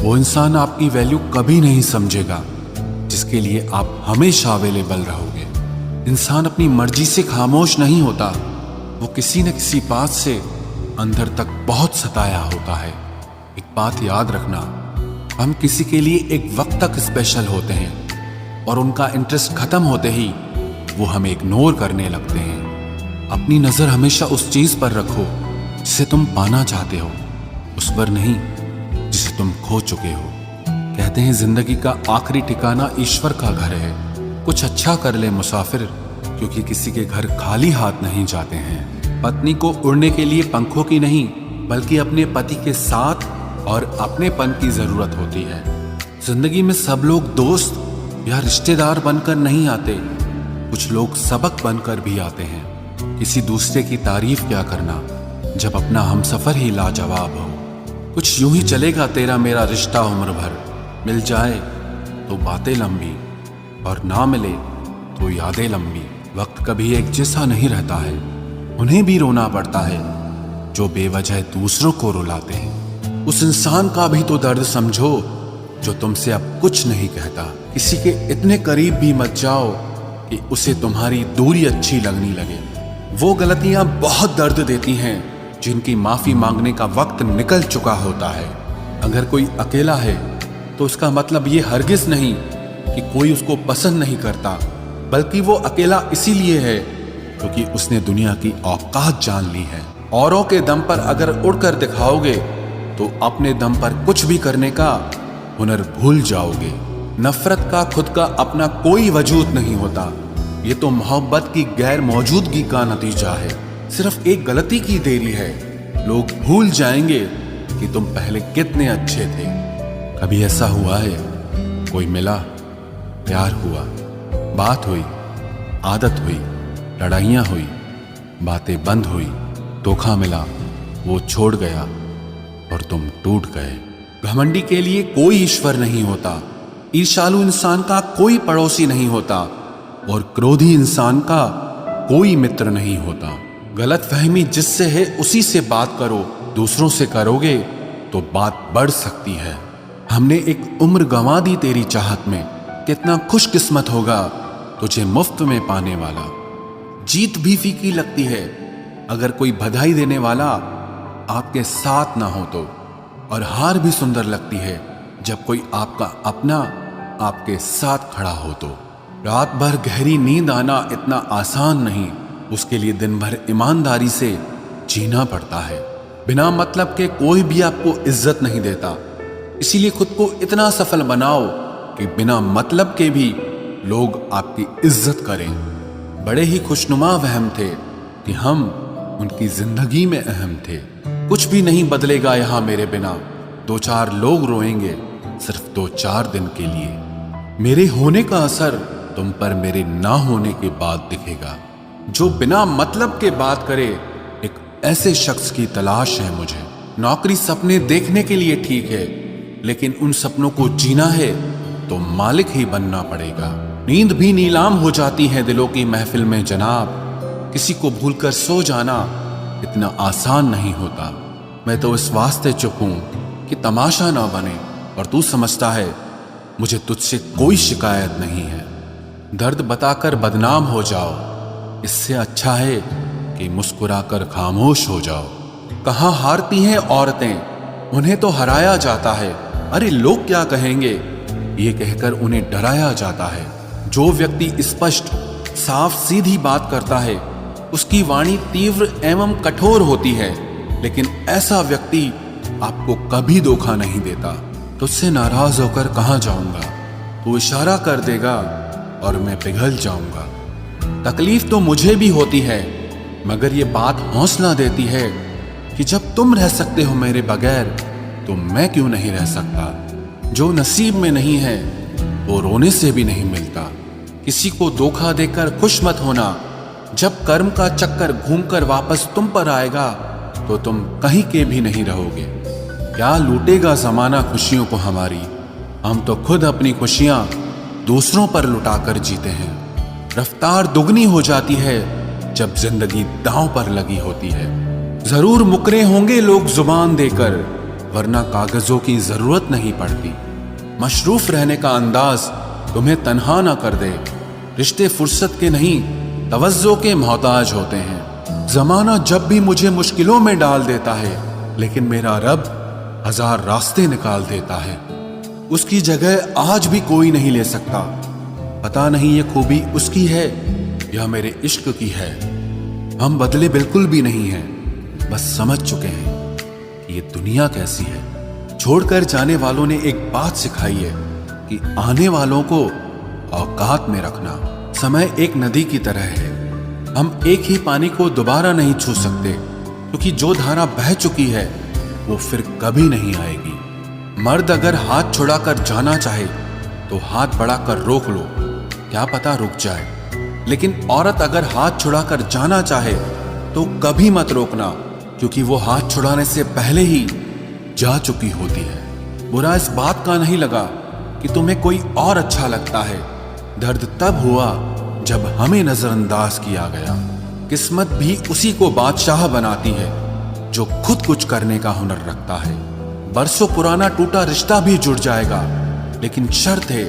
वो इंसान आपकी वैल्यू कभी नहीं समझेगा जिसके लिए आप हमेशा अवेलेबल रहोगे। इंसान अपनी मर्जी से खामोश नहीं होता, वो किसी न किसी बात से अंदर तक बहुत सताया होता है। एक बात याद रखना, हम किसी के लिए एक वक्त तक स्पेशल होते हैं और उनका इंटरेस्ट खत्म होते ही वो हमें इग्नोर करने लगते हैं। अपनी नजर हमेशा उस चीज पर रखो जिसे तुम पाना चाहते हो, उस पर नहीं जिसे तुम खो चुके हो। कहते हैं जिंदगी का आखिरी ठिकाना ईश्वर का घर है। कुछ अच्छा कर ले मुसाफिर, क्योंकि किसी के घर खाली हाथ नहीं जाते हैं। पत्नी को उड़ने के लिए पंखों की नहीं बल्कि अपने पति के साथ और अपनेपन की जरूरत होती है। जिंदगी में सब लोग दोस्त या रिश्तेदार बनकर नहीं आते, कुछ लोग सबक बनकर भी आते हैं। किसी दूसरे की तारीफ क्या करना जब अपना हमसफर ही लाजवाब हो। कुछ यूं ही चलेगा तेरा मेरा रिश्ता उम्र भर, मिल जाए तो बातें लंबी और ना मिले तो यादें लंबी। वक्त कभी एक जैसा नहीं रहता है, उन्हें भी रोना पड़ता है जो बेवजह दूसरों को रुलाते हैं। उस इंसान का भी तो दर्द समझो जो तुमसे अब कुछ नहीं कहता। किसी के इतने करीब भी मत जाओ कि उसे तुम्हारी दूरी अच्छी लगने लगे। वो गलतियां बहुत दर्द देती हैं जिनकी माफी मांगने का वक्त निकल चुका होता है। अगर कोई अकेला है तो उसका मतलब ये हरगिज नहीं कि कोई उसको पसंद नहीं करता, बल्कि वो अकेला इसीलिए है क्योंकि उसने दुनिया की औकात जान ली है। औरों के दम पर अगर उड़कर दिखाओगे तो अपने दम पर कुछ भी करने का हुनर भूल जाओगे। नफरत का खुद का अपना कोई वजूद नहीं होता, ये तो मोहब्बत की गैर मौजूदगी का नतीजा है। सिर्फ एक गलती की देरी है, लोग भूल जाएंगे कि तुम पहले कितने अच्छे थे। कभी ऐसा हुआ है कोई मिला, प्यार हुआ, बात हुई, आदत हुई, लड़ाइयाँ हुई, बातें बंद हुई, धोखा मिला, वो छोड़ गया और तुम टूट गए। घमंडी के लिए कोई ईश्वर नहीं होता, ईर्ष्यालु इंसान का कोई पड़ोसी नहीं होता और क्रोधी इंसान का कोई मित्र नहीं होता। गलतफहमी जिससे है उसी से बात करो, दूसरों से करोगे तो बात बढ़ सकती है। हमने एक उम्र गंवा दी तेरी चाहत में, कितना खुशकिस्मत होगा तुझे मुफ्त में पाने वाला। जीत भी फीकी लगती है अगर कोई बधाई देने वाला आपके साथ ना हो तो, और हार भी सुंदर लगती है जब कोई आपका अपना आपके साथ खड़ा हो तो। रात भर गहरी नींद आना इतना आसान नहीं, उसके लिए दिन भर ईमानदारी से जीना पड़ता है। बिना मतलब के कोई भी आपको इज्जत नहीं देता, इसीलिए खुद को इतना सफल बनाओ कि बिना मतलब के भी लोग आपकी इज्जत करें। बड़े ही खुशनुमा वहम थे कि हम उनकी जिंदगी में अहम थे। कुछ भी नहीं बदलेगा यहां मेरे बिना, दो चार लोग रोएंगे सिर्फ 2-4 दिन के लिए। मेरे होने का असर तुम पर मेरे ना होने के बाद दिखेगा। जो बिना मतलब के बात करे, एक ऐसे शख्स की तलाश है मुझे। नौकरी सपने देखने के लिए ठीक है, लेकिन उन सपनों को जीना है तो मालिक ही बनना पड़ेगा। नींद भी नीलाम हो जाती है दिलों की महफिल में जनाब। किसी को भूलकर सो जाना इतना आसान नहीं होता। मैं तो इस वास्ते चुप हूं कि तमाशा ना बने, और तू समझता है मुझे तुझसे कोई शिकायत नहीं है। दर्द बताकर बदनाम हो जाओ, इससे अच्छा है कि मुस्कुराकर खामोश हो जाओ। कहाँ हारती हैं औरतें, उन्हें तो हराया जाता है। अरे लोग क्या कहेंगे, ये कहकर उन्हें डराया जाता है। जो व्यक्ति स्पष्ट साफ सीधी बात करता है उसकी वाणी तीव्र एवं कठोर होती है, लेकिन ऐसा व्यक्ति आपको कभी धोखा नहीं देता। तुझसे नाराज होकर कहाँ जाऊंगा, तू इशारा कर देगा और मैं पिघल जाऊंगा। तकलीफ तो मुझे भी होती है, मगर ये बात हौसला देती है कि जब तुम रह सकते हो मेरे बगैर तो मैं क्यों नहीं रह सकता। जो नसीब में नहीं है वो रोने से भी नहीं मिलता। किसी को धोखा देकर खुश मत होना, जब कर्म का चक्कर घूमकर वापस तुम पर आएगा तो तुम कहीं के भी नहीं रहोगे। क्या लूटेगा जमाना खुशियों को हमारी, हम तो खुद अपनी खुशियां दूसरों पर लुटाकर जीते हैं। रफ्तार दुगनी हो जाती है जब जिंदगी दांव पर लगी होती है। जरूर मुकरे होंगे लोग जुबान देकर, वरना कागजों की जरूरत नहीं पड़ती। मशरूफ रहने का अंदाज तुम्हें तन्हा ना कर दे। रिश्ते फुर्सत के नहीं, तवज्जो के मोहताज होते हैं। जमाना जब भी मुझे मुश्किलों में डाल देता है, लेकिन मेरा रब 1000 रास्ते निकाल देता है। उसकी जगह आज भी कोई नहीं ले सकता। पता नहीं ये खूबी उसकी है या मेरे इश्क की है। हम बदले बिल्कुल भी नहीं हैं, बस समझ चुके हैं कि ये दुनिया कैसी है। छोड़कर जाने वालों ने एक बात सिखाई है कि आने वालों को औकात में रखना। समय एक नदी की तरह है। हम एक ही पानी को दोबारा नहीं छू सकते, क्योंकि जो धारा बह चुकी है वो फिर कभी नहीं आएगी। मर्द अगर हाथ छुड़ाकर जाना चाहे तो हाथ बढ़ाकर रोक लो, क्या पता रुक जाए। लेकिन औरत अगर हाथ छुड़ाकर जाना चाहे तो कभी मत रोकना, क्योंकि वो हाथ छुड़ाने से पहले ही जा चुकी होती है। बुरा इस बात का नहीं लगा कि तुम्हें कोई और अच्छा लगता है। दर्द तब हुआ जब हमें नजरअंदाज किया गया। किस्मत भी उसी को बादशाह बनाती है जो खुद कुछ करने का हुनर रखता है। बरसों पुराना टूटा रिश्ता भी जुड़ जाएगा, लेकिन शर्त है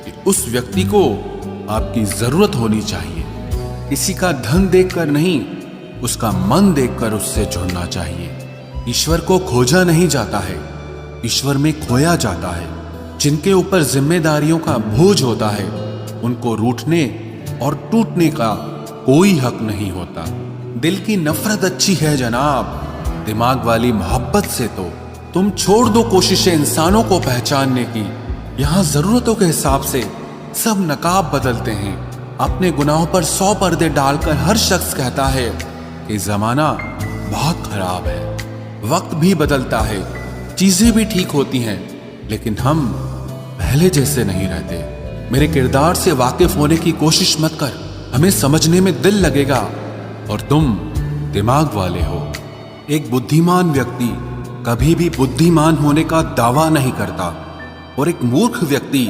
कि उस व्यक्ति को आपकी जरूरत होनी चाहिए। किसी का धन देखकर नहीं, उसका मन देखकर उससे जुड़ना चाहिए। ईश्वर को खोजा नहीं जाता है, ईश्वर में खोया जाता है। जिनके ऊपर जिम्मेदारियों का बोझ होता है, उनको रूठने और टूटने का कोई हक नहीं होता। दिल की नफरत अच्छी है जनाब, दिमाग वाली मोहब्बत से तो तुम छोड़ दो कोशिशें इंसानों को पहचानने की। यहां जरूरतों के हिसाब से सब नकाब बदलते हैं। अपने गुनाहों पर 100 पर्दे डालकर हर शख्स कहता है कि जमाना बहुत खराब है। वक्त भी बदलता है, चीजें भी ठीक होती हैं, लेकिन हम पहले जैसे नहीं रहते। मेरे किरदार से वाकिफ होने की कोशिश मत कर, हमें समझने में दिल लगेगा और तुम दिमाग वाले हो। एक बुद्धिमान व्यक्ति कभी भी बुद्धिमान होने का दावा नहीं करता, और एक मूर्ख व्यक्ति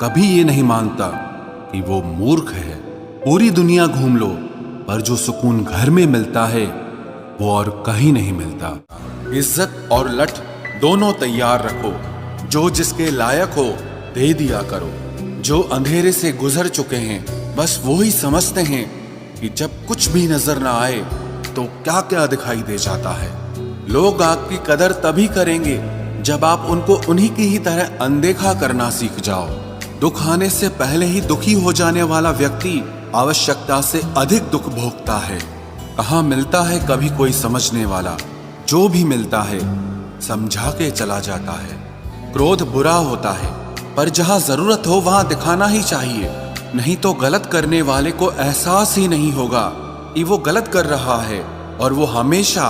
कभी ये नहीं मानता कि वो मूर्ख है। पूरी दुनिया घूम लो, पर जो सुकून घर में मिलता है वो और कहीं नहीं मिलता। इज्जत और लठ दोनों तैयार रखो, जो जिसके लायक हो दे दिया करो। जो अंधेरे से गुजर चुके हैं बस वो ही समझते हैं कि जब कुछ भी नजर ना आए तो क्या क्या दिखाई दे जाता है। लोग आपकी कदर तभी करेंगे जब आप उनको उन्हीं की ही तरह अनदेखा करना सीख जाओ। दुख आने से पहले ही दुखी हो जाने वाला व्यक्ति आवश्यकता से अधिक दुख भोगता है। कहाँ मिलता है कभी कोई समझने वाला, जो भी मिलता है समझा के चला जाता है। क्रोध बुरा होता है, पर जहाँ जरूरत हो वहां दिखाना ही चाहिए, नहीं तो गलत करने वाले को एहसास ही नहीं होगा कि वो गलत कर रहा है, और वो हमेशा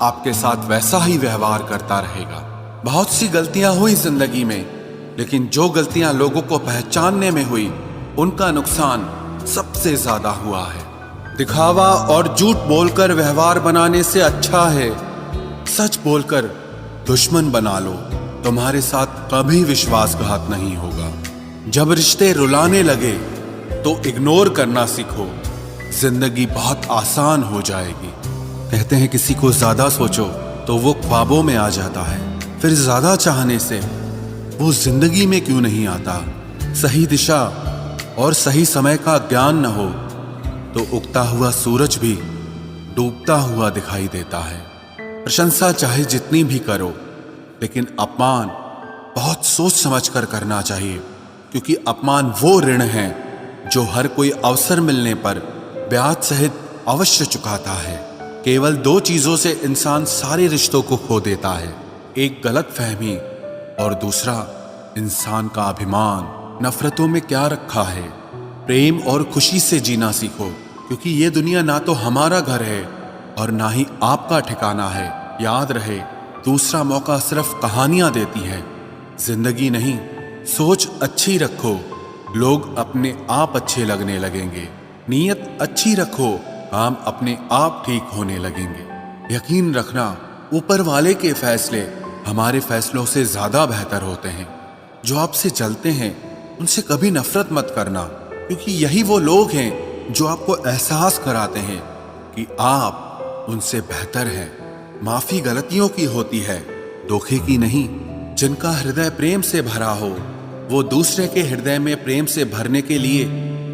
आपके साथ वैसा ही व्यवहार करता रहेगा। बहुत सी गलतियां हुई जिंदगी में, लेकिन जो गलतियां लोगों को पहचानने में हुई उनका नुकसान सबसे ज्यादा हुआ है। दिखावा और झूठ बोलकर व्यवहार बनाने से अच्छा है सच बोलकर दुश्मन बना लो, तुम्हारे साथ कभी विश्वासघात नहीं होगा। जब रिश्ते रुलाने लगे तो इग्नोर करना सीखो, जिंदगी बहुत आसान हो जाएगी। कहते हैं किसी को ज्यादा सोचो तो वो ख्वाबों में आ जाता है, फिर ज्यादा चाहने से वो जिंदगी में क्यों नहीं आता। सही दिशा और सही समय का ज्ञान न हो तो उगता हुआ सूरज भी डूबता हुआ दिखाई देता है। प्रशंसा चाहे जितनी भी करो, लेकिन अपमान बहुत सोच समझ कर करना चाहिए, क्योंकि अपमान वो ऋण है जो हर कोई अवसर मिलने पर ब्याज सहित अवश्य चुकाता है। केवल 2 चीजों से इंसान सारे रिश्तों को खो देता है, एक गलतफहमी और दूसरा इंसान का अभिमान। नफरतों में क्या रखा है, प्रेम और खुशी से जीना सीखो, क्योंकि ये दुनिया ना तो हमारा घर है और ना ही आपका ठिकाना है। याद रहे, दूसरा मौका सिर्फ कहानियां देती है, जिंदगी नहीं। सोच अच्छी रखो, लोग अपने आप अच्छे लगने लगेंगे। नीयत अच्छी रखो, काम अपने आप ठीक होने लगेंगे। यकीन रखना, ऊपर वाले के फैसले हमारे फैसलों से ज्यादा बेहतर होते हैं। जो आपसे चलते हैं उनसे कभी नफरत मत करना, क्योंकि यही वो लोग हैं जो आपको एहसास कराते हैं कि आप उनसे बेहतर हैं। माफी गलतियों की होती है, धोखे की नहीं। जिनका हृदय प्रेम से भरा हो वो दूसरे के हृदय में प्रेम से भरने के लिए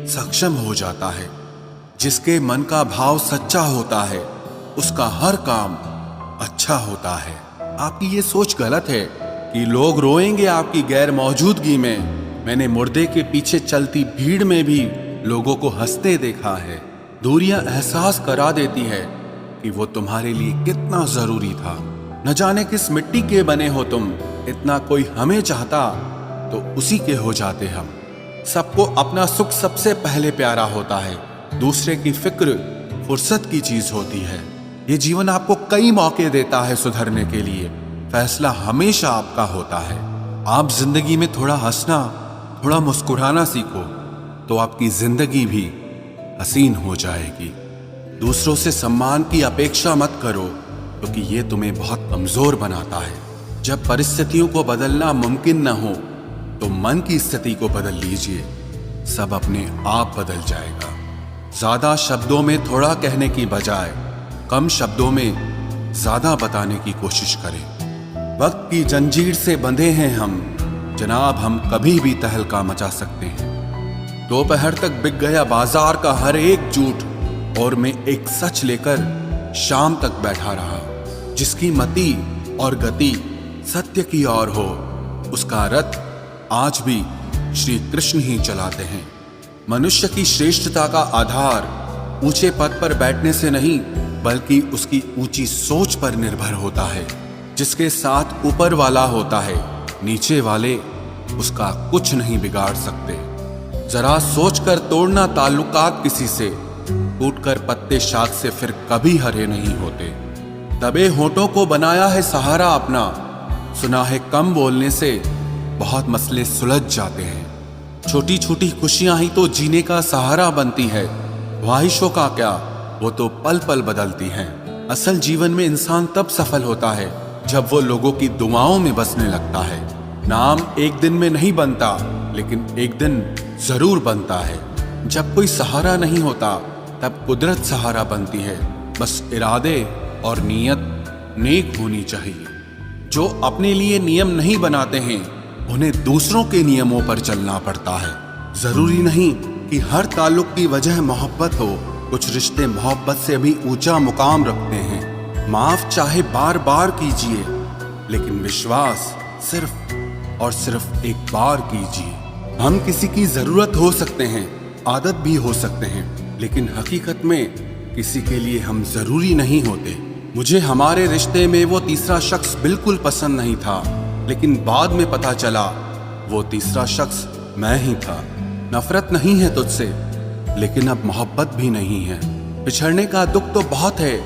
सक्षम हो जाता है। जिसके मन का भाव सच्चा होता है उसका हर काम अच्छा होता है। आपकी ये सोच गलत है कि लोग रोएंगे आपकी गैर मौजूदगी में। मैंने मुर्दे के पीछे चलती भीड़ में भी लोगों को हंसते देखा है। दूरियां एहसास करा देती है कि वो तुम्हारे लिए कितना जरूरी था। न जाने किस मिट्टी के बने हो तुम, इतना कोई हमें चाहता तो उसी के हो जाते हम। सबको अपना सुख सबसे पहले प्यारा होता है, दूसरे की फिक्र फुर्सत की चीज होती है। ये जीवन आपको कई मौके देता है सुधरने के लिए, फैसला हमेशा आपका होता है। आप जिंदगी में थोड़ा हंसना, थोड़ा मुस्कुराना सीखो तो आपकी जिंदगी भी हसीन हो जाएगी। दूसरों से सम्मान की अपेक्षा मत करो क्योंकि ये तुम्हें बहुत कमजोर बनाता है। जब परिस्थितियों को बदलना मुमकिन न हो तो मन की स्थिति को बदल लीजिए, सब अपने आप बदल जाएगा। ज्यादा शब्दों में थोड़ा कहने की बजाय कम शब्दों में ज्यादा बताने की कोशिश करें। वक्त की जंजीर से बंधे हैं हम जनाब, हम कभी भी तहलका मचा सकते हैं। दोपहर तक बिक गया बाजार का हर एक झूठ और मैं एक सच लेकर शाम तक बैठा रहा। जिसकी मति और गति सत्य की ओर हो उसका रथ आज भी श्री कृष्ण ही चलाते हैं। मनुष्य की श्रेष्ठता का आधार ऊंचे पद पर बैठने से नहीं बल्कि उसकी ऊंची सोच पर निर्भर होता है। जिसके साथ ऊपर वाला होता है नीचे वाले उसका कुछ नहीं बिगाड़ सकते। जरा सोचकर तोड़ना ताल्लुकात किसी से, टूटकर पत्ते शाख से फिर कभी हरे नहीं होते। दबे होठों को बनाया है सहारा अपना, सुना है कम बोलने से बहुत मसले सुलझ जाते हैं। छोटी छोटी खुशियां ही तो जीने का सहारा बनती है, ख्वाहिशों का क्या, वो तो पल पल बदलती हैं। असल जीवन में इंसान तब सफल होता है जब वो लोगों की दुआओं में बसने लगता है। नाम एक दिन में नहीं बनता लेकिन एक दिन जरूर बनता है। जब कोई सहारा नहीं होता तब कुदरत सहारा बनती है। बस इरादे और नीयत नेक होनी चाहिए। जो अपने लिए नियम नहीं बनाते हैं उन्हें दूसरों के नियमों पर चलना पड़ता है। जरूरी नहीं कि हर ताल्लुक की वजह मोहब्बत हो, कुछ रिश्ते मोहब्बत से भी ऊंचा मुकाम रखते हैं। माफ चाहे बार बार कीजिए लेकिन विश्वास सिर्फ और सिर्फ एक बार कीजिए। हम किसी की जरूरत हो सकते हैं, आदत भी हो सकते हैं, लेकिन हकीकत में किसी के लिए हम जरूरी नहीं होते। मुझे हमारे रिश्ते में वो तीसरा शख्स बिल्कुल पसंद नहीं था, लेकिन बाद में पता चला वो तीसरा शख्स मैं ही था। नफरत नहीं है तुझसे लेकिन अब मोहब्बत भी नहीं है। बिछड़ने का दुख तो बहुत है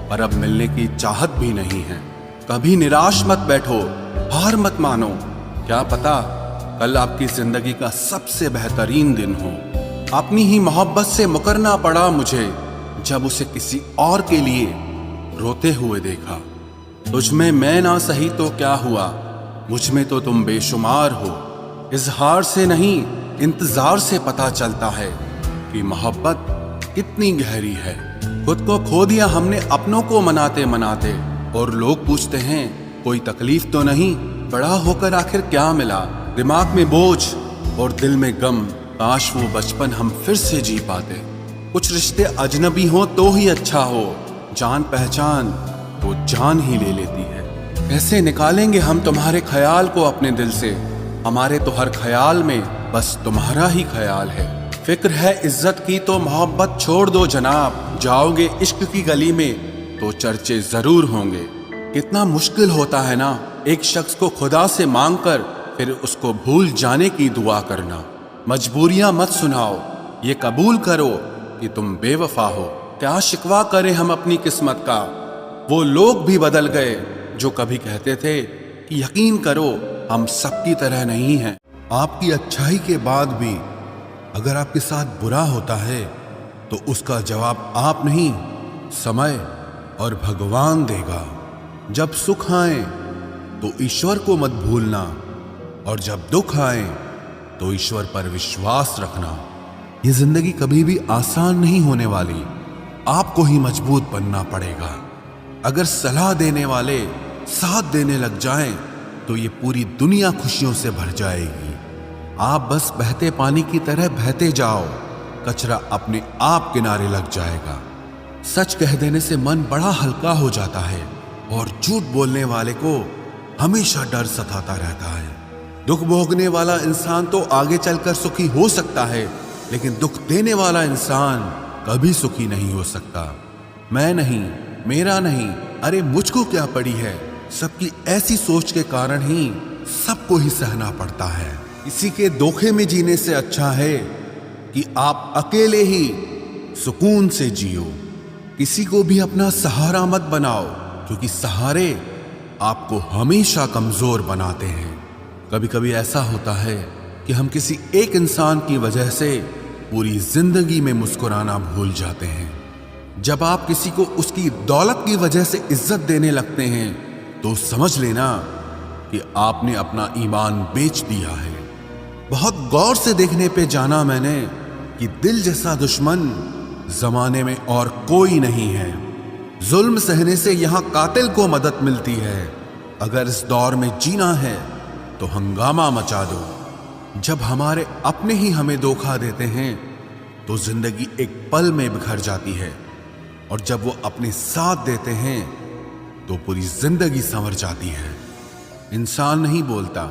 पर अब मिलने की चाहत भी नहीं है। कभी निराश मत बैठो, हार मत मानो, क्या पता कल आपकी जिंदगी का सबसे बेहतरीन दिन हो। अपनी ही मोहब्बत से मुकरना पड़ा मुझे जब उसे किसी और के लिए रोते हुए देखा। तुझ में मैं ना सही तो क्या हुआ, मुझ में तो तुम बेशुमार हो। इजहार से नहीं इंतजार से पता चलता है कि मोहब्बत कितनी गहरी है। खुद को खो दिया हमने अपनों को मनाते मनाते, और लोग पूछते हैं कोई तकलीफ तो नहीं, बड़ा होकर आखिर क्या मिला। दिमाग में बोझ और दिल में गम, काश वो बचपन हम फिर से जी पाते। कुछ रिश्ते अजनबी हो तो ही अच्छा हो, जान पहचान तो जान ही ले लेती है। कैसे निकालेंगे हम तुम्हारे ख्याल को अपने दिल से, हमारे तो हर ख्याल में बस तुम्हारा ही ख्याल है। फिक्र है इज्जत की तो मोहब्बत छोड़ दो जनाब, जाओगे इश्क की गली में तो चर्चे जरूर होंगे। कितना मुश्किल होता है ना एक शख्स को खुदा से मांग कर फिर उसको भूल जाने की दुआ करना। मजबूरियां मत सुनाओ, ये कबूल करो कि तुम बेवफा हो। क्या शिकवा करें हम अपनी किस्मत का, वो लोग भी बदल गए जो कभी कहते थे कि यकीन करो हम सबकी तरह नहीं हैं। आपकी अच्छाई के बाद भी अगर आपके साथ बुरा होता है तो उसका जवाब आप नहीं समय और भगवान देगा। जब सुख आए तो ईश्वर को मत भूलना, और जब दुख आए तो ईश्वर पर विश्वास रखना। ये जिंदगी कभी भी आसान नहीं होने वाली, आपको ही मजबूत बनना पड़ेगा। अगर सलाह देने वाले साथ देने लग जाएं तो ये पूरी दुनिया खुशियों से भर जाएगी। आप बस बहते पानी की तरह बहते जाओ, कचरा अपने आप किनारे लग जाएगा। सच कह देने से मन बड़ा हल्का हो जाता है और झूठ बोलने वाले को हमेशा डर सताता रहता है। दुख भोगने वाला इंसान तो आगे चलकर सुखी हो सकता है, लेकिन दुख देने वाला इंसान कभी सुखी नहीं हो सकता। मैं नहीं, मेरा नहीं, अरे मुझको क्या पड़ी है, सबकी ऐसी सोच के कारण ही सबको ही सहना पड़ता है। किसी के धोखे में जीने से अच्छा है कि आप अकेले ही सुकून से जियो। किसी को भी अपना सहारा मत बनाओ, क्योंकि सहारे आपको हमेशा कमजोर बनाते हैं। कभी कभी ऐसा होता है कि हम किसी एक इंसान की वजह से पूरी जिंदगी में मुस्कुराना भूल जाते हैं। जब आप किसी को उसकी दौलत की वजह से इज्जत देने लगते हैं तो समझ लेना कि आपने अपना ईमान बेच दिया है। बहुत गौर से देखने पे जाना मैंने कि दिल जैसा दुश्मन जमाने में और कोई नहीं है। जुल्म सहने से यहां कातिल को मदद मिलती है। अगर इस दौर में जीना है तो हंगामा मचा दो। जब हमारे अपने ही हमें धोखा देते हैं तो जिंदगी एक पल में बिखर जाती है, और जब वो अपने साथ देते हैं तो पूरी जिंदगी संवर जाती है। इंसान नहीं बोलता,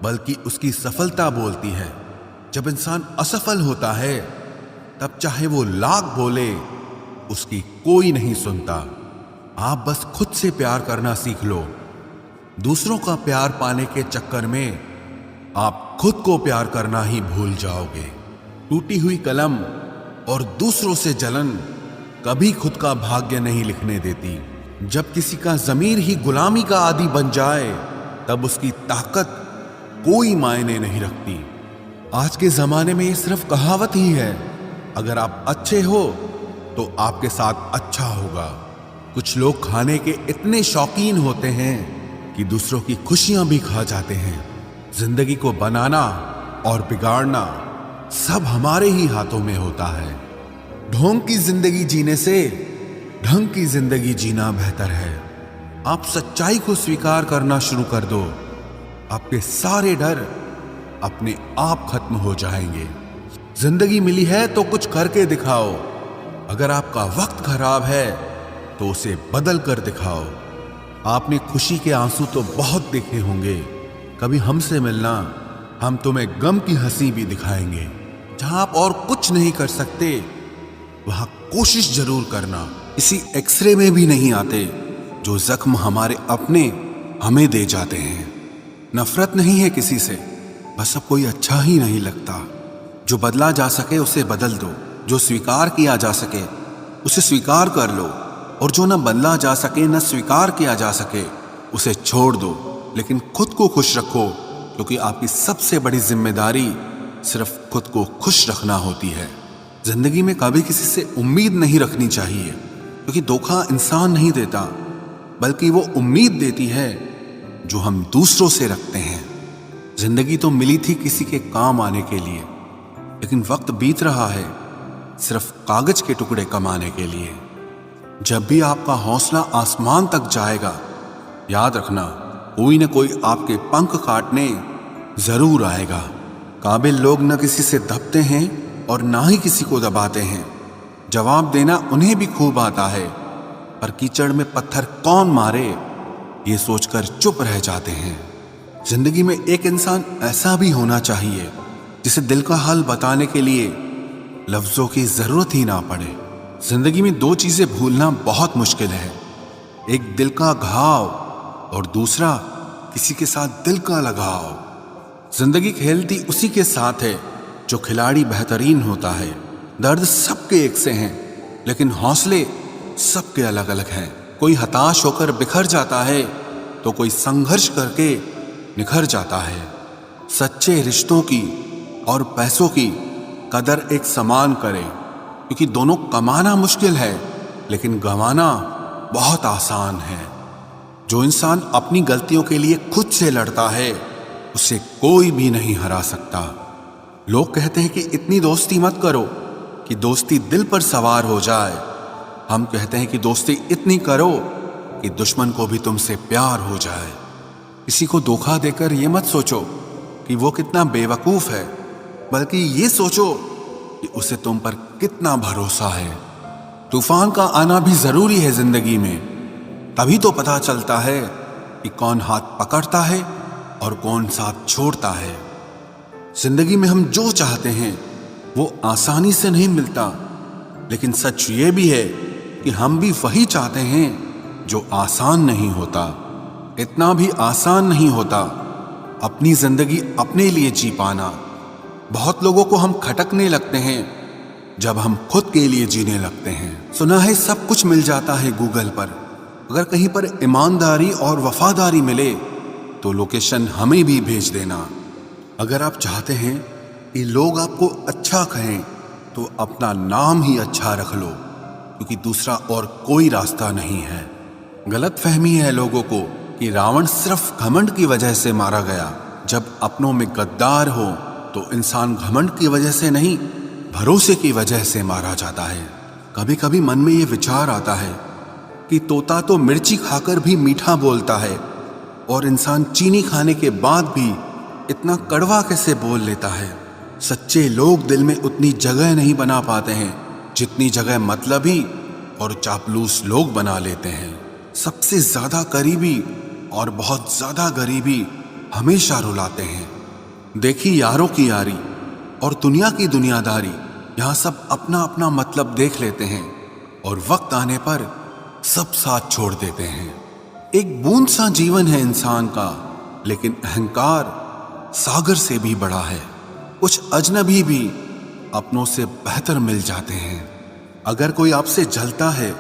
बल्कि उसकी सफलता बोलती है। जब इंसान असफल होता है तब चाहे वो लाख बोले, उसकी कोई नहीं सुनता। आप बस खुद से प्यार करना सीख लो। दूसरों का प्यार पाने के चक्कर में आप खुद को प्यार करना ही भूल जाओगे। टूटी हुई कलम और दूसरों से जलन कभी खुद का भाग्य नहीं लिखने देती। जब किसी का ज़मीर ही गुलामी का आदी बन जाए तब उसकी ताकत कोई मायने नहीं रखती। आज के ज़माने में ये सिर्फ कहावत ही है, अगर आप अच्छे हो तो आपके साथ अच्छा होगा। कुछ लोग खाने के इतने शौकीन होते हैं कि दूसरों की खुशियां भी खा जाते हैं। जिंदगी को बनाना और बिगाड़ना सब हमारे ही हाथों में होता है। ढोंग की जिंदगी जीने से ढंग की जिंदगी जीना बेहतर है। आप सच्चाई को स्वीकार करना शुरू कर दो, आपके सारे डर अपने आप खत्म हो जाएंगे। जिंदगी मिली है तो कुछ करके दिखाओ। अगर आपका वक्त खराब है तो उसे बदल कर दिखाओ। आपने खुशी के आंसू तो बहुत देखे होंगे, कभी हमसे मिलना, हम तुम्हें गम की हंसी भी दिखाएंगे। जहां आप और कुछ नहीं कर सकते वहां कोशिश जरूर करना। इसी एक्सरे में भी नहीं आते जो जख्म हमारे अपने हमें दे जाते हैं। नफरत नहीं है किसी से, बस अब कोई अच्छा ही नहीं लगता। जो बदला जा सके उसे बदल दो, जो स्वीकार किया जा सके उसे स्वीकार कर लो, और जो न बदला जा सके न स्वीकार किया जा सके उसे छोड़ दो। लेकिन खुद को खुश रखो, क्योंकि आपकी सबसे बड़ी जिम्मेदारी सिर्फ खुद को खुश रखना होती है। जिंदगी में कभी किसी से उम्मीद नहीं रखनी चाहिए, क्योंकि धोखा इंसान नहीं देता, बल्कि वो उम्मीद देती है जो हम दूसरों से रखते हैं। जिंदगी तो मिली थी किसी के काम आने के लिए, लेकिन वक्त बीत रहा है सिर्फ कागज के टुकड़े कमाने के लिए। जब भी आपका हौसला आसमान तक जाएगा, याद रखना कोई न कोई आपके पंख काटने जरूर आएगा। काबिल लोग न किसी से दबते हैं और ना ही किसी को दबाते हैं। जवाब देना उन्हें भी खूब आता है, पर कीचड़ में पत्थर कौन मारे ये सोचकर चुप रह जाते हैं। जिंदगी में एक इंसान ऐसा भी होना चाहिए जिसे दिल का हाल बताने के लिए लफ्जों की जरूरत ही ना पड़े। जिंदगी में दो चीजें भूलना बहुत मुश्किल है, एक दिल का घाव और दूसरा किसी के साथ दिल का लगाव। जिंदगी खेलती उसी के साथ है जो खिलाड़ी बेहतरीन होता है। दर्द सबके एक से हैं, लेकिन हौसले सबके अलग अलग हैं। कोई हताश होकर बिखर जाता है तो कोई संघर्ष करके निखर जाता है। सच्चे रिश्तों की और पैसों की कदर एक समान करें, क्योंकि दोनों कमाना मुश्किल है लेकिन गंवाना बहुत आसान है। जो इंसान अपनी गलतियों के लिए खुद से लड़ता है उसे कोई भी नहीं हरा सकता। लोग कहते हैं कि इतनी दोस्ती मत करो कि दोस्ती दिल पर सवार हो जाए। हम कहते हैं कि दोस्ती इतनी करो कि दुश्मन को भी तुमसे प्यार हो जाए। किसी को धोखा देकर ये मत सोचो कि वो कितना बेवकूफ है, बल्कि ये सोचो कि उसे तुम पर कितना भरोसा है। तूफान का आना भी जरूरी है जिंदगी में, तभी तो पता चलता है कि कौन हाथ पकड़ता है और कौन साथ छोड़ता है। जिंदगी में हम जो चाहते हैं वो आसानी से नहीं मिलता, लेकिन सच ये भी है कि हम भी वही चाहते हैं जो आसान नहीं होता। इतना भी आसान नहीं होता अपनी जिंदगी अपने लिए जी पाना। बहुत लोगों को हम खटकने लगते हैं जब हम खुद के लिए जीने लगते हैं। सुना है सब कुछ मिल जाता है गूगल पर, अगर कहीं पर ईमानदारी और वफादारी मिले तो लोकेशन हमें भी भेज देना। अगर आप चाहते हैं कि लोग आपको अच्छा कहें तो अपना नाम ही अच्छा रख लो, क्योंकि दूसरा और कोई रास्ता नहीं है। गलत फहमी है लोगों को कि रावण सिर्फ घमंड की वजह से मारा गया। जब अपनों में गद्दार हो तो इंसान घमंड की वजह से नहीं, भरोसे की वजह से मारा जाता है। कभी कभी मन में ये विचार आता है कि तोता तो मिर्ची खाकर भी मीठा बोलता है, और इंसान चीनी खाने के बाद भी इतना कड़वा कैसे बोल लेता है। सच्चे लोग दिल में उतनी जगह नहीं बना पाते हैं जितनी जगह मतलबी और चापलूस लोग बना लेते हैं। सबसे ज्यादा करीबी और बहुत ज्यादा गरीबी हमेशा रुलाते हैं। देखी यारों की यारी और दुनिया की दुनियादारी, यहाँ सब अपना अपना मतलब देख लेते हैं और वक्त आने पर सब साथ छोड़ देते हैं। एक बूंद सा जीवन है इंसान का, लेकिन अहंकार सागर से भी बड़ा है। कुछ अजनबी भी अपनों से बेहतर मिल जाते हैं। अगर कोई आपसे जलता है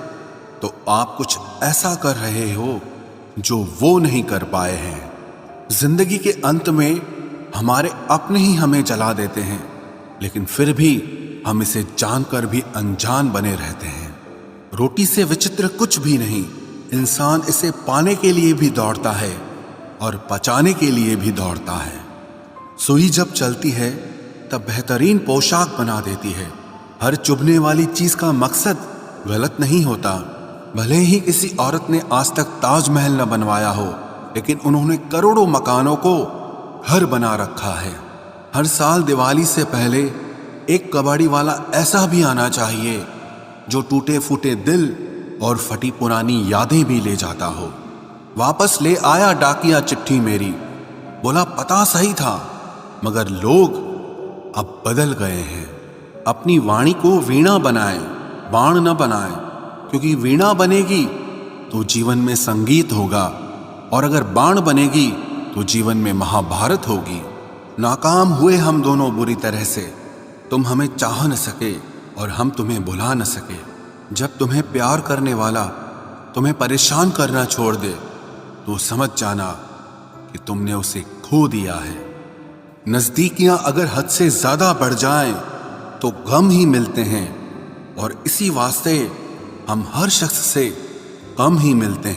तो आप कुछ ऐसा कर रहे हो जो वो नहीं कर पाए हैं। जिंदगी के अंत में हमारे अपने ही हमें जला देते हैं, लेकिन फिर भी हम इसे जानकर भी अनजान बने रहते हैं। रोटी से विचित्र कुछ भी नहीं, इंसान इसे पाने के लिए भी दौड़ता है और पचाने के लिए भी दौड़ता है। सुई जब चलती है तब बेहतरीन पोशाक बना देती है। हर चुभने वाली चीज का मकसद गलत नहीं होता। भले ही किसी औरत ने आज तक ताजमहल न बनवाया हो, लेकिन उन्होंने करोड़ों मकानों को घर बना रखा है। हर साल दिवाली से पहले एक कबाड़ी वाला ऐसा भी आना चाहिए जो टूटे फूटे दिल और फटी पुरानी यादें भी ले जाता हो। वापस ले आया डाकिया चिट्ठी मेरी, बोला पता सही था मगर लोग अब बदल गए हैं। अपनी वाणी को वीणा बनाए, बाण न बनाए, क्योंकि वीणा बनेगी तो जीवन में संगीत होगा, और अगर बाण बनेगी तो जीवन में महाभारत होगी। नाकाम हुए हम दोनों बुरी तरह से, तुम हमें चाह न सके और हम तुम्हें भुला न सके। जब तुम्हें प्यार करने वाला तुम्हें परेशान करना छोड़ दे तो समझ जाना कि तुमने उसे खो दिया है। नजदीकियां अगर हद से ज्यादा बढ़ जाएं तो गम ही मिलते हैं, और इसी वास्ते हम हर शख्स से कम ही मिलते हैं।